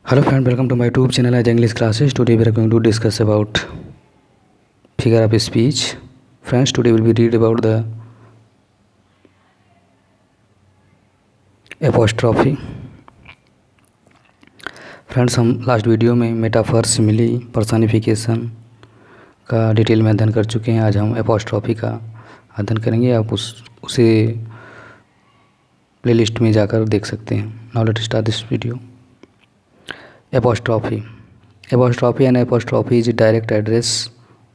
Hello friend, welcome to my YouTube channel as English classes. Today we are going to discuss about figure of speech. Friends, today we will read about the apostrophe. Friends, हम last video में metaphor, simile, personification का detail में अध्ययन कर चुके हैं। आज हम एपोस्ट्रॉफी का अध्ययन करेंगे। आप उसे प्लेलिस्ट में जाकर देख सकते हैं। Now let's start this video. Apostrophe. Apostrophe and apostrophe is a direct address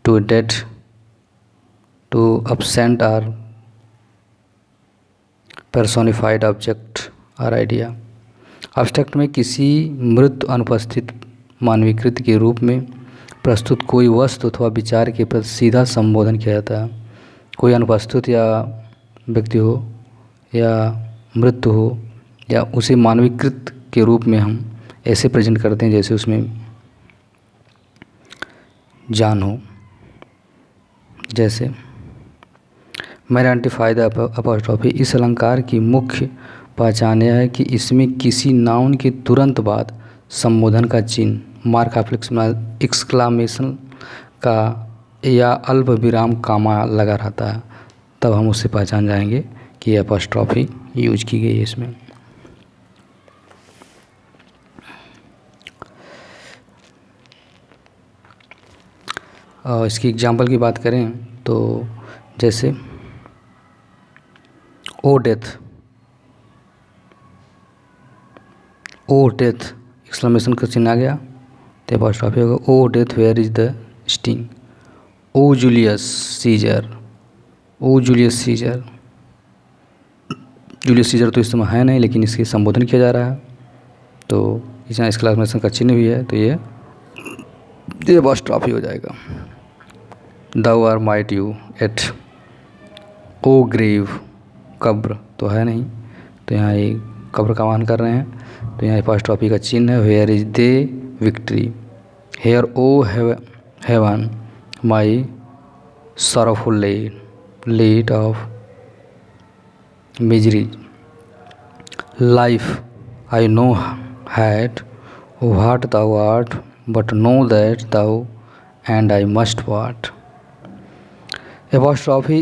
to a dead, to absent or personified object or idea. Abstract में किसी मृत अनुपस्थित मानवीकृत के रूप में प्रस्तुत कोई वस्तु अथवा विचार के प्रति सीधा संबोधन किया जाता है। कोई अनुपस्थित या व्यक्ति हो या मृत हो या उसे मानवीकृत के रूप में हम ऐसे प्रेजेंट करते हैं जैसे उसमें जान हो। जैसे मैंने आइडेंटिफाई द एपोस्ट्रॉफी, इस अलंकार की मुख्य पहचान यह है कि इसमें किसी नाउन के तुरंत बाद संबोधन का चिन्ह, मार्क ऑफ एक्सक्लामेशन का या अल्प विराम कामा लगा रहता है, तब हम उससे पहचान जाएंगे कि एपोस्ट्रॉफी यूज की गई है इसमें। इसकी एग्जाम्पल की बात करें तो जैसे O death, O death exclamation का चिन्ह आ गया तो एपोस्ट्रॉफी होगा। O death where is the sting. O Julius Caesar, O Julius Caesar. Julius Caesar तो इस समय है नहीं, लेकिन इसके संबोधन किया जा रहा है तो इसमें एक्सक्लेमेशन का चिन्ह भी है, तो ये एपोस्ट्रॉफी हो जाएगा। Thou are might you at O grave, कब्र तो है नहीं, तो यहाँ ये कब्र का मान कर रहे हैं, तो यहाँ एपोस्ट्रॉफी का चिन्ह है। Where is thy victory, hear O heaven my sorrowful late of misery, life I know had what thou art, but know that thou and I must part. Apostrophe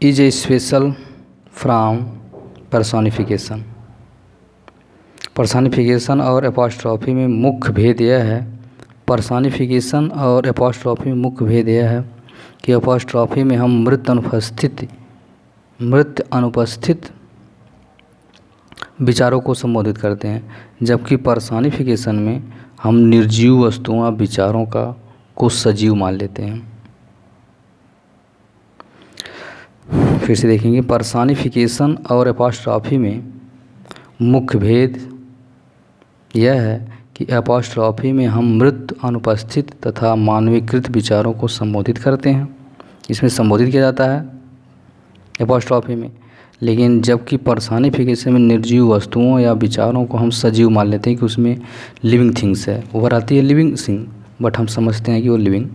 is a special from personification. Personification और apostrophe में मुख्य भेद यह है, personification और apostrophe में मुख्य भेद यह है कि एपोस्ट्रॉफी में हम मृत अनुपस्थित विचारों को संबोधित करते हैं, जबकि पर्सनिफिकेशन में हम निर्जीव वस्तुओं विचारों को सजीव मान लेते हैं। फिर से देखेंगे, पर्सनिफिकेशन और एपोस्ट्रॉफी में मुख्य भेद यह है कि एपोस्ट्रॉफी में हम मृत, अनुपस्थित तथा मानवीकृत विचारों को संबोधित करते हैं, इसमें संबोधित किया जाता है एपोस्ट्रॉफी में, लेकिन जबकि पर्सनिफिकेशन में निर्जीव वस्तुओं या विचारों को हम सजीव मान लेते हैं कि उसमें लिविंग थिंग्स है, उभर आती है लिविंग थिंग, बट हम समझते हैं कि वो लिविंग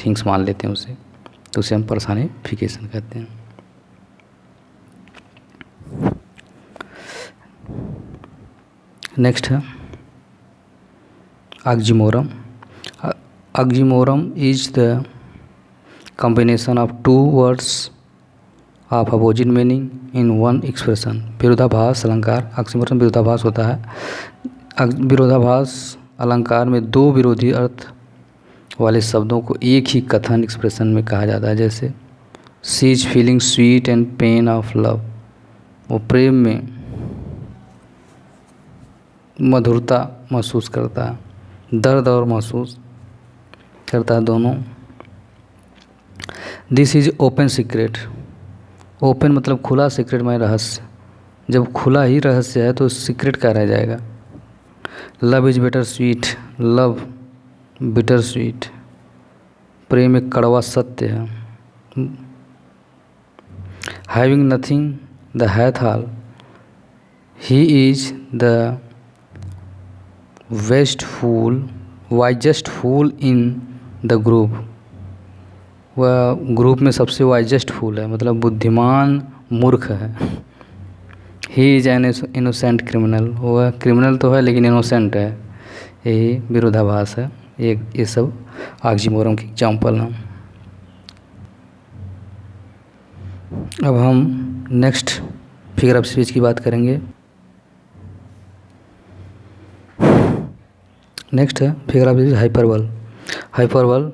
थिंग्स मान लेते हैं उसे, तो उसे हम पर्सनिफिकेशन कहते हैं। नेक्स्ट है oxymoron. Oxymoron is the combination of two words of opposite meaning in one expression. विरोधाभास अलंकार, ऑक्सीमोरम विरोधाभास होता है। विरोधाभास अलंकार में दो विरोधी अर्थ वाले शब्दों को एक ही कथन एक्सप्रेशन में कहा जाता है। जैसे she is feeling sweet and pain of love, वो प्रेम में मधुरता महसूस करता है, दर्द और महसूस करता है दोनों। This is open secret, open मतलब खुला, सीक्रेट में रहस्य, जब खुला ही रहस्य है तो सीक्रेट का रह जाएगा। Love is bitter sweet, love bitter sweet, प्रेम एक कड़वा सत्य है। Having nothing the hath all, he is the wisest fool in the group, वह ग्रुप में सबसे वाइजेस्ट फूल है, मतलब बुद्धिमान मूर्ख है। He is an innocent criminal, वह क्रिमिनल तो है लेकिन इनोसेंट है। यही विरोधाभास है। ये सब ऑक्सीमोरन के एग्जाम्पल हैं। अब हम नेक्स्ट फिगर ऑफ स्पीच की बात करेंगे। नेक्स्ट है figure of speech hyperbole. Hyperbole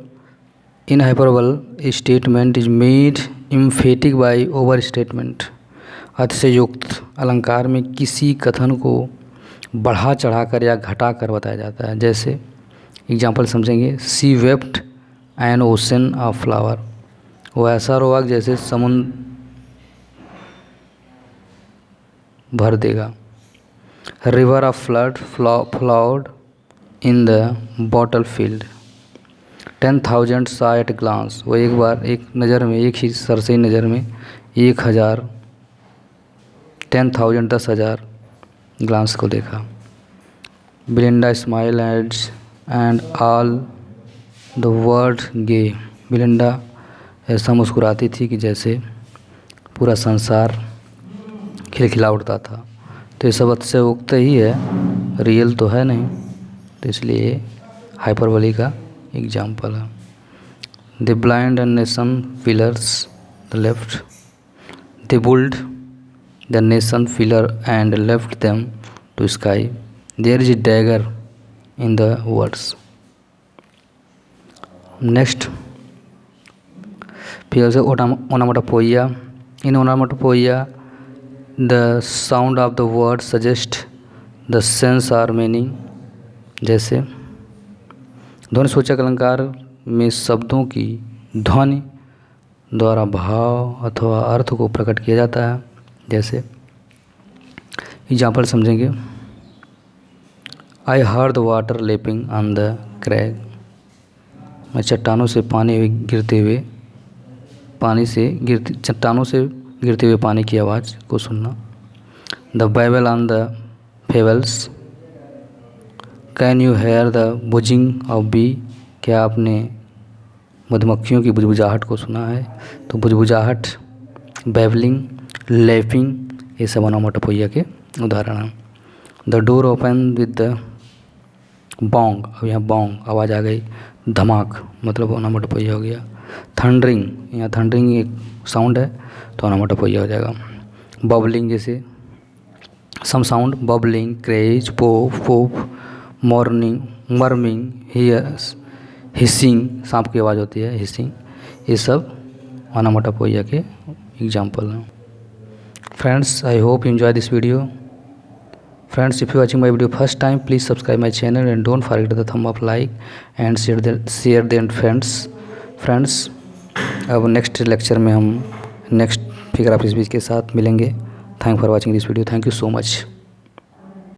in hyperbole statement is made emphatic by over statement. अतिशयोक्त अलंकार में किसी कथन को बढ़ा चढ़ाकर या घटाकर बताया जाता है। जैसे एग्जाम्पल समझेंगे, she wept an ocean of flower. वो ऐसा रोआ जैसे समुद्र भर देगा। River of flood flowed in the bottle field. 10,000 saw at a glance। वो एक बार एक नज़र में, एक ही सरसरी नज़र में 1,000 10,000 10,000 ग्लांस को देखा। Belinda smile and all the world gay. Belinda ऐसा मुस्कुराती थी कि जैसे पूरा संसार खिलखिला उठता था। तो ये सब अतिशयोक्त ही है, रियल तो है नहीं, तो इसलिए हाइपरबोली का एग्जाम्पल है। The blind and nation pillars the left. The build the nation pillar and left them to sky. There is a dagger in the words. Next फिर से onomatopoeia. In onomatopoeia the sound of the word suggest the sense or meaning. जैसे ध्वनि सूचक अलंकार में शब्दों की ध्वनि द्वारा भाव अथवा अर्थ को प्रकट किया जाता है। जैसे एग्जाम्पल समझेंगे, I heard the water lapping on the crag. मैं चट्टानों से चट्टानों से गिरते हुए पानी की आवाज़ को सुनना। The Bible on the fables. Can you hear the buzzing of bee. क्या आपने मधुमक्खियों की बुजबुजाहट को सुना है? तो बुजबुजाहट, बैबलिंग, लैपिंग, ये सब ओनोमाटोपोइया के उदाहरण हैं। The door open with the Bong. अब यहाँ बॉन्ग आवाज़ आ गई, धमाक, मतलब ओनोमाटोपोइया हो गया। थंडरिंग, यहाँ थंडरिंग एक साउंड है तो ओनोमाटोपोइया हो जाएगा। बबलिंग, जैसे some sound, bubbling, craze, pop, morning, murmuring, hears, hissing, सांप की आवाज़ होती है, हिसिंग, ये सब ओनोमाटोपोइया के एग्जाम्पल हैं। Friends, I hope you enjoy this video. Friends, if you are watching my video first time, please subscribe my channel and don't forget the thumb up, like and share them friends. अब next lecture में हम next figure of speech के साथ मिलेंगे। Thank for watching this video. Thank you so much.